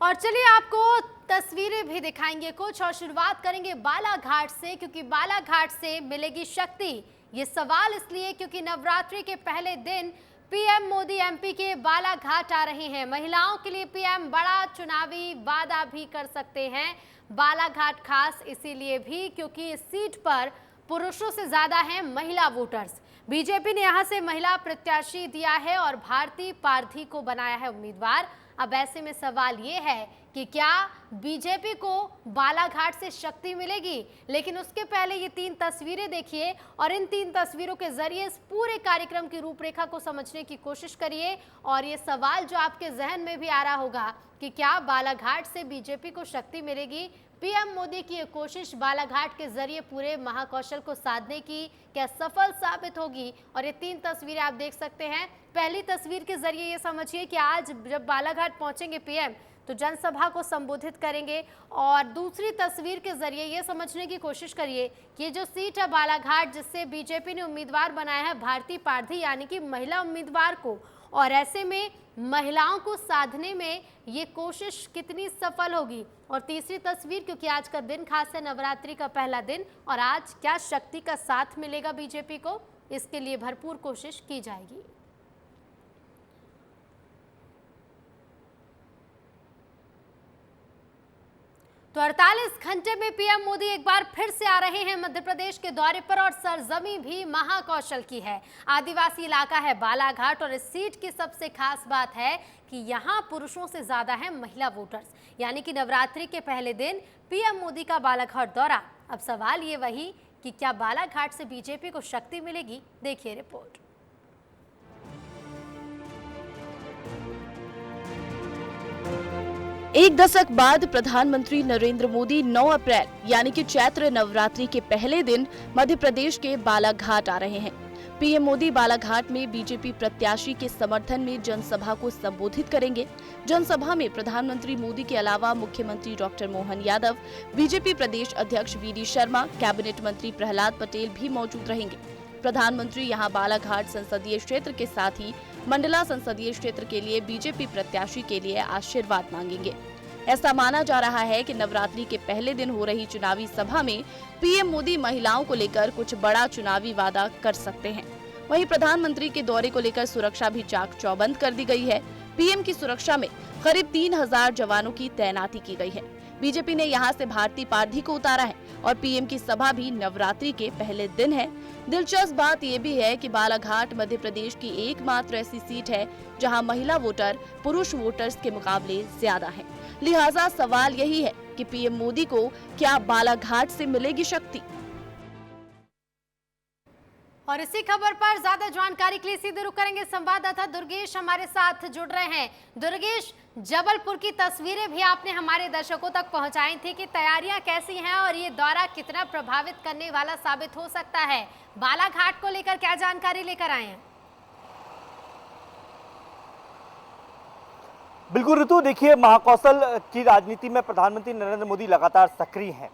और चलिए आपको तस्वीरें भी दिखाएंगे कुछ और शुरुआत करेंगे बालाघाट से, क्योंकि बालाघाट से मिलेगी शक्ति। ये सवाल इसलिए क्योंकि नवरात्रि के पहले दिन पीएम मोदी एमपी के बालाघाट आ रहे हैं। महिलाओं के लिए पीएम बड़ा चुनावी वादा भी कर सकते हैं। बालाघाट खास इसीलिए भी क्योंकि इस सीट पर पुरुषों से ज्यादा हैं महिला वोटर्स। बीजेपी ने यहां से महिला प्रत्याशी दिया है और भारती पारधी को बनाया है उम्मीदवार। अब ऐसे में सवाल ये है कि क्या बीजेपी को बालाघाट से शक्ति मिलेगी। लेकिन उसके पहले ये 3 तस्वीरें देखिए और इन 3 तस्वीरों के जरिए इस पूरे कार्यक्रम की रूपरेखा को समझने की कोशिश करिए। और ये सवाल जो आपके जहन में भी आ रहा होगा कि क्या बालाघाट से बीजेपी को शक्ति मिलेगी। पीएम मोदी की ये कोशिश बालाघाट के जरिए पूरे महाकौशल को साधने की क्या सफल साबित होगी। और ये 3 तस्वीरें आप देख सकते हैं। पहली तस्वीर के जरिए ये समझिए कि आज जब बालाघाट पहुंचेंगे पीएम तो जनसभा को संबोधित करेंगे। और दूसरी तस्वीर के जरिए ये समझने की कोशिश करिए कि ये जो सीट है बालाघाट, जिससे बीजेपी ने उम्मीदवार बनाया है भारती पारधी यानी कि महिला उम्मीदवार को, और ऐसे में महिलाओं को साधने में ये कोशिश कितनी सफल होगी। और तीसरी तस्वीर, क्योंकि आज का दिन खास है, नवरात्रि का पहला दिन, और आज क्या शक्ति का साथ मिलेगा बीजेपी को, इसके लिए भरपूर कोशिश की जाएगी। तो 48 घंटे में पीएम मोदी एक बार फिर से आ रहे हैं मध्य प्रदेश के दौरे पर, और सरजमी भी महाकौशल की है। आदिवासी इलाका है बालाघाट, और इस सीट की सबसे खास बात है कि यहां पुरुषों से ज्यादा है महिला वोटर्स। यानी कि नवरात्रि के पहले दिन पीएम मोदी का बालाघाट दौरा। अब सवाल ये वही कि क्या बालाघाट से बीजेपी को शक्ति मिलेगी। देखिए रिपोर्ट। एक दशक बाद प्रधानमंत्री नरेंद्र मोदी 9 अप्रैल यानी कि चैत्र नवरात्रि के पहले दिन मध्य प्रदेश के बालाघाट आ रहे हैं। पीएम मोदी बालाघाट में बीजेपी प्रत्याशी के समर्थन में जनसभा को संबोधित करेंगे। जनसभा में प्रधानमंत्री मोदी के अलावा मुख्यमंत्री डॉक्टर मोहन यादव, बीजेपी प्रदेश अध्यक्ष वी.डी. शर्मा, कैबिनेट मंत्री प्रहलाद पटेल भी मौजूद रहेंगे। प्रधानमंत्री यहां बालाघाट संसदीय क्षेत्र के साथ ही मंडला संसदीय क्षेत्र के लिए बीजेपी प्रत्याशी के लिए आशीर्वाद मांगेंगे। ऐसा माना जा रहा है कि नवरात्रि के पहले दिन हो रही चुनावी सभा में पीएम मोदी महिलाओं को लेकर कुछ बड़ा चुनावी वादा कर सकते हैं। वहीं प्रधानमंत्री के दौरे को लेकर सुरक्षा भी चाक चौबंद कर दी गई है। पीएम की सुरक्षा में करीब 3000 जवानों की तैनाती की गई है। बीजेपी ने यहां से भारती पारधी को उतारा है और पीएम की सभा भी नवरात्रि के पहले दिन है। दिलचस्प बात यह भी है कि बालाघाट मध्य प्रदेश की एकमात्र ऐसी सीट है जहां महिला वोटर पुरुष वोटर्स के मुकाबले ज्यादा हैं। लिहाजा सवाल यही है कि पीएम मोदी को क्या बालाघाट से मिलेगी शक्ति। और इसी खबर पर ज्यादा जानकारी के लिए सीधे रुक करेंगे संवाददाता दुर्गेश हमारे साथ जुड़ रहे हैं। दुर्गेश, जबलपुर की तस्वीरें भी आपने हमारे दर्शकों तक पहुंचाई थी कि तैयारियां कैसी हैं और ये दौरा कितना प्रभावित करने वाला साबित हो सकता है। बालाघाट को लेकर क्या जानकारी लेकर आए हैं? बिल्कुल ऋतु, देखिए महाकौशल की राजनीति में प्रधानमंत्री नरेंद्र मोदी लगातार सक्रिय हैं।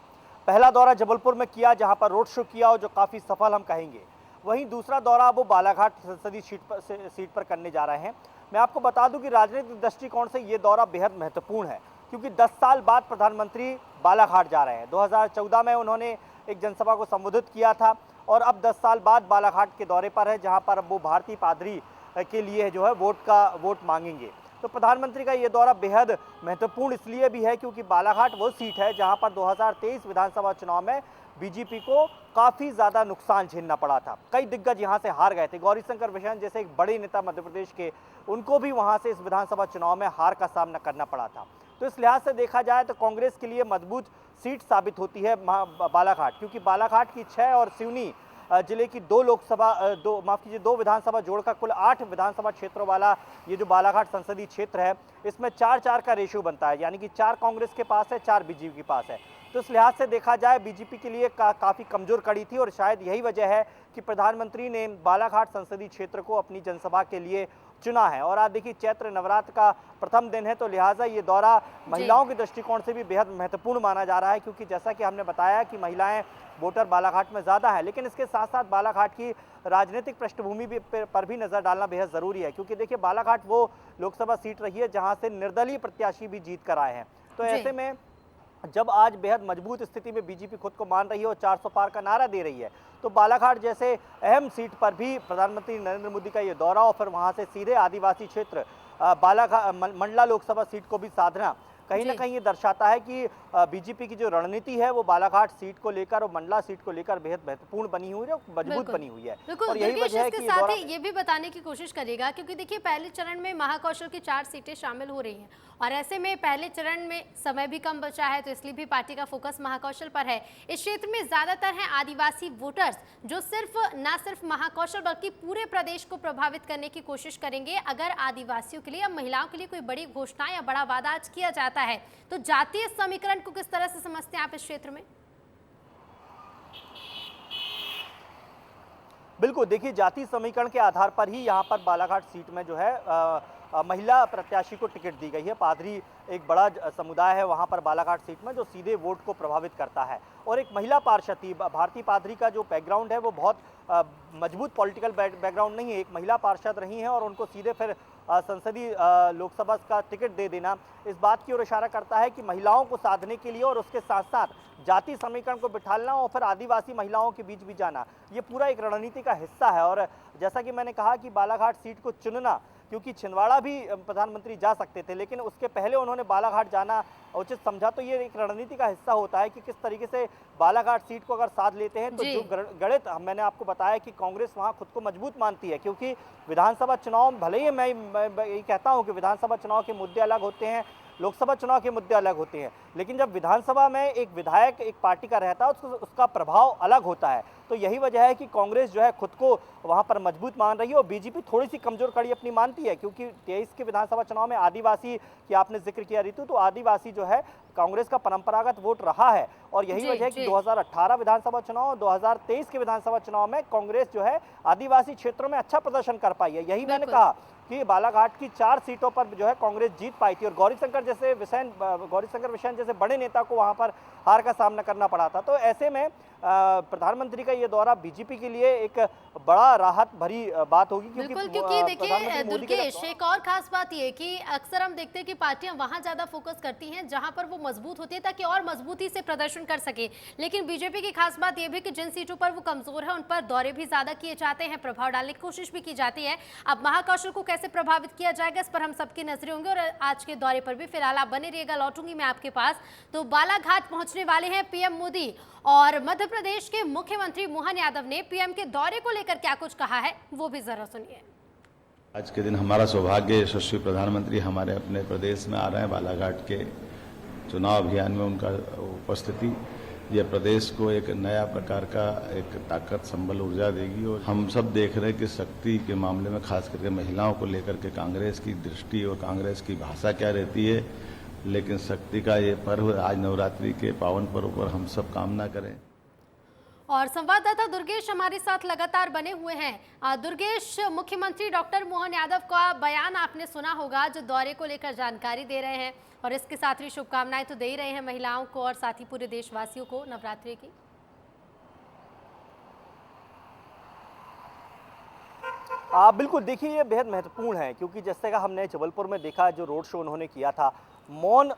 पहला दौरा जबलपुर में किया जहां पर रोड शो किया और जो काफ़ी सफल हम कहेंगे। वहीं दूसरा दौरा वो बालाघाट संसदीय सीट पर करने जा रहे हैं। मैं आपको बता दूं कि राजनीतिक दृष्टिकोण से ये दौरा बेहद महत्वपूर्ण है, क्योंकि 10 साल बाद प्रधानमंत्री बालाघाट जा रहे हैं। 2014 में उन्होंने एक जनसभा को संबोधित किया था और अब 10 साल बाद बालाघाट के दौरे पर है, जहाँ पर वो भारती पादरी के लिए जो है वोट मांगेंगे। तो प्रधानमंत्री का ये दौरा बेहद महत्वपूर्ण इसलिए भी है क्योंकि बालाघाट वो सीट है जहां पर 2023 विधानसभा चुनाव में बीजेपी को काफ़ी ज़्यादा नुकसान झेलना पड़ा था। कई दिग्गज यहां से हार गए थे। गौरीशंकर बिसेन जैसे एक बड़े नेता मध्य प्रदेश के, उनको भी वहां से इस विधानसभा चुनाव में हार का सामना करना पड़ा था। तो इस लिहाज से देखा जाए तो कांग्रेस के लिए मजबूत सीट साबित होती है बालाघाट, क्योंकि बालाघाट की 6 और सिवनी जिले की 2 विधानसभा जोड़कर कुल 8 विधानसभा क्षेत्रों वाला ये जो बालाघाट संसदीय क्षेत्र है, इसमें 4-4 का रेशियो बनता है, यानी कि 4 कांग्रेस के पास है, 4 बीजेपी के पास है। तो इस लिहाज से देखा जाए बीजेपी के लिए काफ़ी कमजोर कड़ी थी और शायद यही वजह है कि प्रधानमंत्री ने बालाघाट संसदीय क्षेत्र को अपनी जनसभा के लिए चुना है। और आज देखिए चैत्र नवरात्र का प्रथम दिन है, तो लिहाजा ये दौरा महिलाओं के दृष्टिकोण से भी बेहद महत्वपूर्ण माना जा रहा है, क्योंकि जैसा कि हमने बताया कि महिलाएं वोटर बालाघाट में ज़्यादा है, लेकिन इसके साथ साथ बालाघाट की राजनीतिक पृष्ठभूमि पर भी नज़र डालना बेहद ज़रूरी है, क्योंकि देखिए बालाघाट वो लोकसभा सीट रही है जहाँ से निर्दलीय प्रत्याशी भी जीत कर आए हैं। तो ऐसे में जब आज बेहद मजबूत स्थिति में बीजेपी खुद को मान रही है और 400 पार का नारा दे रही है, तो बालाघाट जैसे अहम सीट पर भी प्रधानमंत्री नरेंद्र मोदी का ये दौरा और फिर वहां से सीधे आदिवासी क्षेत्र बालाघाट मंडला लोकसभा सीट को भी साधना कहीं ना कहीं ये दर्शाता है कि बीजेपी की जो रणनीति है वो बालाघाट सीट को लेकर और मंडला सीट को लेकर बेहद महत्वपूर्ण बनी हुई है, मजबूत बनी हुई है। और यही वजह है कि इसके साथ ही ये भी बताने की कोशिश करेगा, क्योंकि देखिए पहले चरण में महाकौशल की 4 सीटें शामिल हो रही हैं और ऐसे में पहले चरण में समय भी कम बचा है, तो इसलिए भी पार्टी का फोकस महाकौशल पर है। इस क्षेत्र में ज्यादातर हैं आदिवासी वोटर्स जो न सिर्फ महाकौशल बल्कि पूरे प्रदेश को प्रभावित करने की कोशिश करेंगे। अगर आदिवासियों के लिए या महिलाओं के लिए कोई बड़ी घोषणा या बड़ा वादा आज किया जाता है, तो जातीय समीकरण को किस तरह से समझते हैं आप इस क्षेत्र में? बिल्कुल, देखिए जाति समीकरण के आधार पर ही यहाँ पर बालाघाट सीट में जो है महिला प्रत्याशी को टिकट दी गई है। पादरी एक बड़ा समुदाय है वहाँ पर बालाघाट सीट में जो सीधे वोट को प्रभावित करता है, और एक महिला पार्षद थी। भारती पादरी का जो बैकग्राउंड है वो बहुत मजबूत पॉलिटिकल बैकग्राउंड नहीं है, एक महिला पार्षद रही हैं और उनको सीधे फिर संसदीय लोकसभा का टिकट दे देना इस बात की ओर इशारा करता है कि महिलाओं को साधने के लिए और उसके साथ साथ जाति समीकरण को बिठालना और फिर आदिवासी महिलाओं के बीच भी जाना, ये पूरा एक रणनीति का हिस्सा है। और जैसा कि मैंने कहा कि बालाघाट सीट को चुनना, क्योंकि छिंदवाड़ा भी प्रधानमंत्री जा सकते थे लेकिन उसके पहले उन्होंने बालाघाट जाना उचित समझा, तो ये एक रणनीति का हिस्सा होता है कि किस तरीके से बालाघाट सीट को अगर साध लेते हैं तो जो गणित मैंने आपको बताया कि कांग्रेस वहां खुद को मजबूत मानती है, क्योंकि विधानसभा चुनाव भले ही मैं ये कहता हूं कि विधानसभा चुनाव के मुद्दे अलग होते हैं, लोकसभा चुनाव के मुद्दे अलग होते हैं, लेकिन जब विधानसभा में एक विधायक एक पार्टी का रहता है उसका प्रभाव अलग होता है। तो यही वजह है कि कांग्रेस जो है खुद को वहां पर मजबूत मान रही है और बीजेपी थोड़ी सी कमजोर कड़ी अपनी मानती है, क्योंकि 23 के विधानसभा चुनाव में आदिवासी की आपने जिक्र किया ऋतु, तो आदिवासी जो है कांग्रेस का परंपरागत वोट रहा है और यही वजह है कि 2018 विधानसभा चुनाव और 2023 के विधानसभा चुनाव में कांग्रेस जो है आदिवासी क्षेत्रों में अच्छा प्रदर्शन कर पाई है। यही मैंने कहा कि बालाघाट की 4 सीटों पर जो है कांग्रेस जीत पाई थी और गौरीशंकर विशेन जैसे बड़े नेता को वहां पर हार का सामना करना पड़ा था। तो ऐसे में प्रधानमंत्री का ये दौरा बीजेपी के लिए एक बड़ा राहत भरी बात होगी, क्योंकि देखिए दुर्गेश, एक और खास बात ये कि अक्सर हम देखते हैं कि पार्टियां वहां ज्यादा फोकस करती हैं जहां पर वो मजबूत होती है ताकि और मजबूती से प्रदर्शन कर सके, लेकिन बीजेपी की खास बात यह भी कि जिन सीटों पर वो कमजोर है उन पर दौरे भी ज्यादा किए जाते हैं, प्रभाव डालने की कोशिश भी की जाती है। अब महाकौशल को कैसे प्रभावित किया जाएगा इस पर हम सबकी नजरें होंगे और आज के दौरे पर भी फिलहाल आप बने रहिएगा। लौटूंगी मैं आपके पास। तो बालाघाट पहुंचने वाले हैं पीएम मोदी और मध्य प्रदेश के मुख्यमंत्री मोहन यादव ने पीएम के दौरे को लेकर क्या कुछ कहा है वो भी जरा सुनिए। आज के दिन हमारा सौभाग्य यशस्वी प्रधानमंत्री हमारे अपने प्रदेश में आ रहे हैं। बालाघाट के चुनाव अभियान में उनका उपस्थिति यह प्रदेश को एक नया प्रकार का एक ताकत, संबल, ऊर्जा देगी। और हम सब देख रहे हैं कि शक्ति के मामले में खास करके महिलाओं को लेकर के कांग्रेस की दृष्टि और कांग्रेस की भाषा क्या रहती है, लेकिन शक्ति का ये पर्व आज नवरात्रि के पावन पर्व पर हम सब कामना करें। और संवाददाता दुर्गेश हमारे साथ लगातार बने हुए हैं। दुर्गेश, मुख्यमंत्री डॉक्टर मोहन यादव का बयान आपने सुना होगा जो दौरे को लेकर जानकारी दे रहे हैं और इसके साथ ही शुभकामनाएं तो दे ही रहे हैं महिलाओं को और साथ ही पूरे देशवासियों को नवरात्रि की। बिल्कुल, देखिए ये बेहद महत्वपूर्ण है क्योंकि जैसे का हमने जबलपुर में देखा जो रोड शो उन्होंने किया था, मौन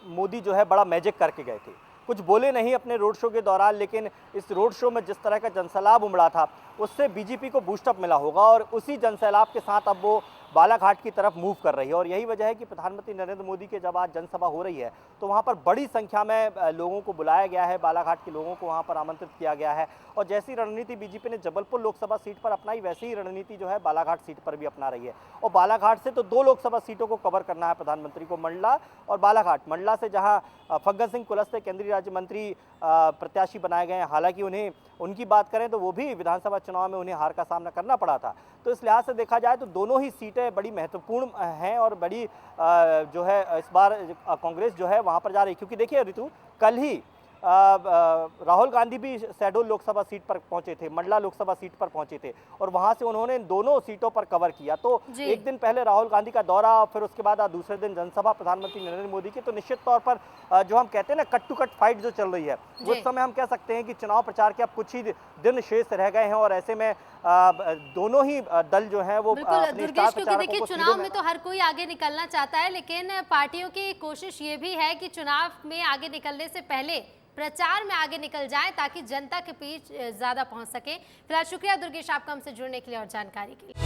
मोदी जो है बड़ा मैजिक करके गए थे, कुछ बोले नहीं अपने रोड शो के दौरान, लेकिन इस रोड शो में जिस तरह का जनसैलाब उमड़ा था उससे बीजेपी को बूस्टअप मिला होगा और उसी जनसैलाब के साथ अब वो बालाघाट की तरफ मूव कर रही है। और यही वजह है कि प्रधानमंत्री नरेंद्र मोदी के जब आज जनसभा हो रही है तो वहाँ पर बड़ी संख्या में लोगों को बुलाया गया है, बालाघाट के लोगों को वहाँ पर आमंत्रित किया गया है और जैसी रणनीति बीजेपी ने जबलपुर लोकसभा सीट पर अपनाई वैसी ही रणनीति जो है बालाघाट सीट पर भी अपना रही है। और बालाघाट से तो 2 लोकसभा सीटों को कवर करना है प्रधानमंत्री को, मंडला और बालाघाट। मंडला से जहाँ फग्गन सिंह कुलस्ते केंद्रीय राज्य मंत्री प्रत्याशी बनाए गए हैं, हालांकि उनकी बात करें तो वो भी विधानसभा चुनाव में उन्हें हार का सामना करना पड़ा था। तो इस लिहाज से देखा जाए तो दोनों ही सीटें बड़ी महत्वपूर्ण हैं और बड़ी जो है इस बार कांग्रेस जो है वहाँ पर जा रही है, क्योंकि देखिए ऋतु, कल ही राहुल गांधी भी शहडोल लोकसभा सीट पर पहुंचे थे, मंडला लोकसभा सीट पर पहुंचे थे और वहां से उन्होंने दोनों सीटों पर कवर किया। तो एक दिन पहले राहुल गांधी का दौरा, फिर उसके बाद दूसरे दिन जनसभा प्रधानमंत्री नरेंद्र मोदी की, तो निश्चित तौर पर जो हम कहते हैं ना कट टू कट फाइट जो चल रही है, उस समय हम कह सकते हैं कि चुनाव प्रचार के अब कुछ ही दिन शेष रह गए हैं और ऐसे में दोनों ही दल जो है वो अपने स्टार क्योंकि देखिए को चुनाव में तो हर कोई आगे निकलना चाहता है, लेकिन पार्टियों की कोशिश ये भी है कि चुनाव में आगे निकलने से पहले प्रचार में आगे निकल जाए ताकि जनता के बीच ज्यादा पहुंच सके। फिलहाल शुक्रिया दुर्गेश आपका हमसे जुड़ने के लिए और जानकारी के लिए।